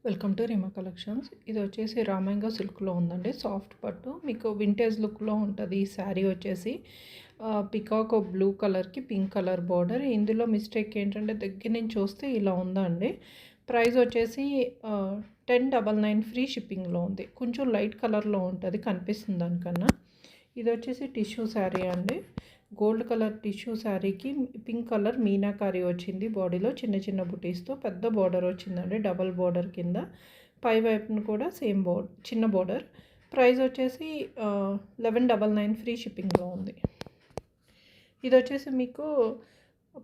Welcome to Reema collections. ఇది వచ్చేసి రామాంగో సిల్క్లో ఉందండి. సాఫ్ట్ పట్టు మీకు వింటేజ్ లుక్లో ఉంటుంది. ఈ శారీ వచ్చేసి పికాక్ బ్లూ కలర్కి పింక్ కలర్ బార్డర్. ఇందులో మిస్టేక్ ఏంటంటే దగ్గర నుంచి చూస్తే ఇలా ఉందండి. ప్రైస్ వచ్చేసి 1099 ఫ్రీ షిప్పింగ్లో ఉంది. కొంచెం లైట్ కలర్లో ఉంటుంది, కనిపిస్తుంది దానికన్నా. ఇది వచ్చేసి టిష్యూ శారీ అండి. గోల్డ్ కలర్ టిష్యూ శారీకి పింక్ కలర్ మీనాకారి వచ్చింది. బాడీలో చిన్న చిన్న బుటీస్తో పెద్ద బార్డర్ వచ్చిందండి, డబల్ బార్డర్ కింద. పై వైపును కూడా సేమ్ చిన్న బార్డర్. ప్రైస్ వచ్చేసి 1199 ఫ్రీ షిప్పింగ్లో ఉంది. ఇది వచ్చేసి మీకు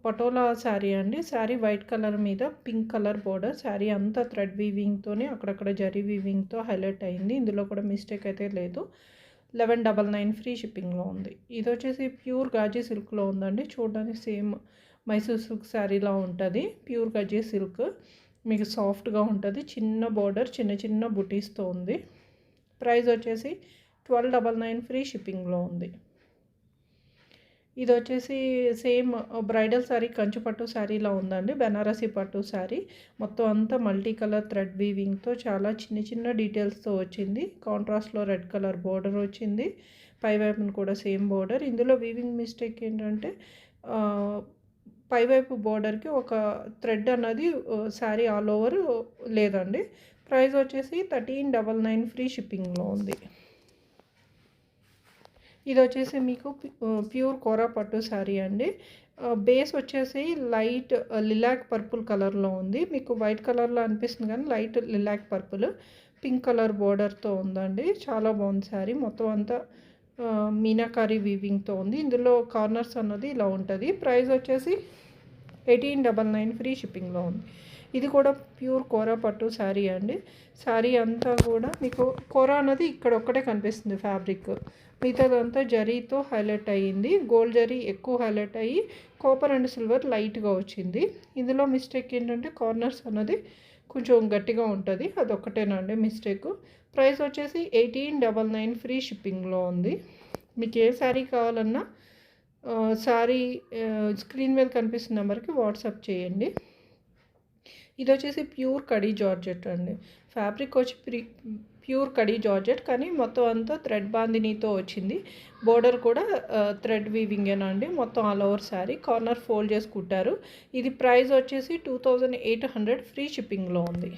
పటోలా శారీ అండి. శారీ వైట్ కలర్ మీద పింక్ కలర్ బార్డర్. శారీ అంతా థ్రెడ్ వీవింగ్తోనే అక్కడక్కడ జరీ వీవింగ్తో హైలైట్ అయింది. ఇందులో కూడా మిస్టేక్ అయితే లేదు. 1199 ఫ్రీ షిప్పింగ్లో ఉంది. ఇది వచ్చేసి ప్యూర్ గాజీ సిల్క్లో ఉందండి. చూడడానికి సేమ్ మైసూర్ సిల్క్ శారీలా ఉంటుంది. ప్యూర్ గాజీ సిల్క్ మీకు సాఫ్ట్గా ఉంటుంది. చిన్న బార్డర్, చిన్న చిన్న బుటీస్తో ఉంది. ప్రైస్ వచ్చేసి 1299 ఫ్రీ షిప్పింగ్లో ఉంది. ఇది వచ్చేసి సేమ్ బ్రైడల్ శారీ, కంచు పట్టు శారీలా ఉందండి. బెనారసీ పట్టు శారీ మొత్తం అంతా మల్టీ కలర్ థ్రెడ్ వీవింగ్తో చాలా చిన్న చిన్న డీటెయిల్స్తో వచ్చింది. కాంట్రాస్ట్లో రెడ్ కలర్ బార్డర్ వచ్చింది. పైవైపున కూడా సేమ్ బార్డర్. ఇందులో వీవింగ్ మిస్టేక్ ఏంటంటే పైవైపు బార్డర్కి ఒక థ్రెడ్ అన్నది శారీ ఆల్ ఓవర్ లేదండి. ప్రైస్ వచ్చేసి 1399 ఫ్రీ షిప్పింగ్లో ఉంది. ఇది వచ్చేసి మీకు ప్యూర్ కోరా పట్టు శారీ అండి. బేస్ వచ్చేసి లైట్ లిలాక్ పర్పుల్ కలర్లో ఉంది. మీకు వైట్ కలర్లో అనిపిస్తుంది కానీ light lilac purple pink colour బోర్డర్తో ఉందండి. చాలా బాగుంది శారీ. మొత్తం అంతా మీనాకారి వీవింగ్తో ఉంది. ఇందులో కార్నర్స్ అన్నది ఇలా ఉంటుంది. ప్రైస్ వచ్చేసి 1899 ఫ్రీ షిప్పింగ్లో ఉంది. ఇది కూడా ప్యూర్ కోరా పట్టు శారీ అండి. శారీ అంతా కూడా మీకు కోరా అన్నది ఇక్కడ ఒక్కటే కనిపిస్తుంది ఫ్యాబ్రిక్. మిగతాదంతా జరీతో హైలైట్ అయ్యింది. గోల్డ్ జరీ ఎక్కువ హైలైట్ అయ్యి కాపర్ అండ్ సిల్వర్ లైట్గా వచ్చింది. ఇందులో మిస్టేక్ ఏంటంటే కార్నర్స్ అన్నది కొంచెం గట్టిగా ఉంటుంది. అదొక్కటేనండి మిస్టేక్. ప్రైస్ వచ్చేసి 1899 ఫ్రీ షిప్పింగ్లో ఉంది. మీకు ఏ శారీ కావాలన్నా శారీ స్క్రీన్ మీద కనిపిస్తున్న నెంబర్కి వాట్సాప్ చేయండి. ఇది వచ్చేసి ప్యూర్ కడీ జార్జెట్ అండి. ఫ్యాబ్రిక్ వచ్చి ప్యూర్ కడీ జార్జెట్ కానీ మొత్తం అంతా థ్రెడ్ బాందినీతో వచ్చింది. బోర్డర్ కూడా థ్రెడ్ వీవింగేనా అండి. మొత్తం all over sari corner fold చేసి కుట్టారు. ఇది ప్రైస్ వచ్చేసి 2800 ఫ్రీ షిప్పింగ్లో ఉంది.